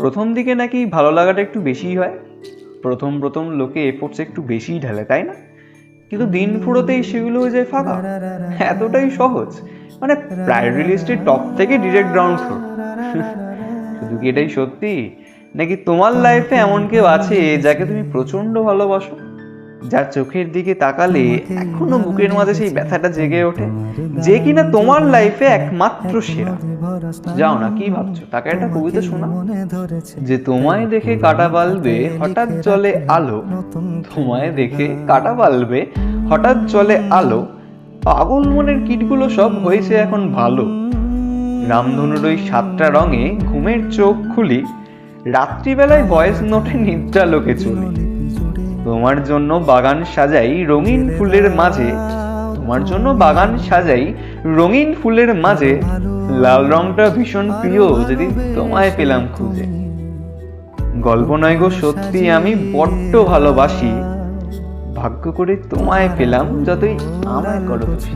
প্রথম দিকে নাকি ভালো লাগাটা একটু বেশিই হয়, প্রথম প্রথম লোকে এফোর্টস একটু বেশিই ঢালে, তাই না? কিন্তু দিন ফুরোতেই সেগুলো হয়ে যায় ফাঁকা। এতটাই সহজ, মানে প্রায়োরিটি লিস্টের টপ থেকে ডিরেক্ট গ্রাউন্ড ফ্লোর। শুধু কি এটাই সত্যি, নাকি তোমার লাইফে এমন কেউ আছে যাকে তুমি প্রচন্ড ভালোবাসো, যার চোখের দিকে তাকালে এখনো বুকের মাঝে সেই ব্যথাটা জেগে ওঠে, যে কিনা তোমার লাইফে একমাত্র সেরা? যাও না, কি ভাবছো? তাকে একটা কবিতা শোনা। যে তোমায় দেখে কাটা বালবে হঠাৎ জলে আলো, তোমায় দেখে কাটা বালবে হঠাৎ জলে আলো, পাগল মনের কীটগুলো সব হয়েছে এখন ভালো। রামধনুর ওই 7টা রঙে ঘুমের চোখ খুলি, রাত্রিবেলায় ভয়েস নোটে নিদ্রা লোকে চলি। তোমার জন্য বাগান সাজাই রঙিন ফুলের মাঝে, তোমার জন্য বাগান সাজাই রঙিন ফুলের মাঝে, লাল রংটা ভীষণ প্রিয় যদি তোমায় পেলাম খুঁজে। গল্প নয় গো সত্যি, আমি বড্ড ভালোবাসি, ভাগ্য করে তোমায় পেলাম যতই আমায় করো খুশি।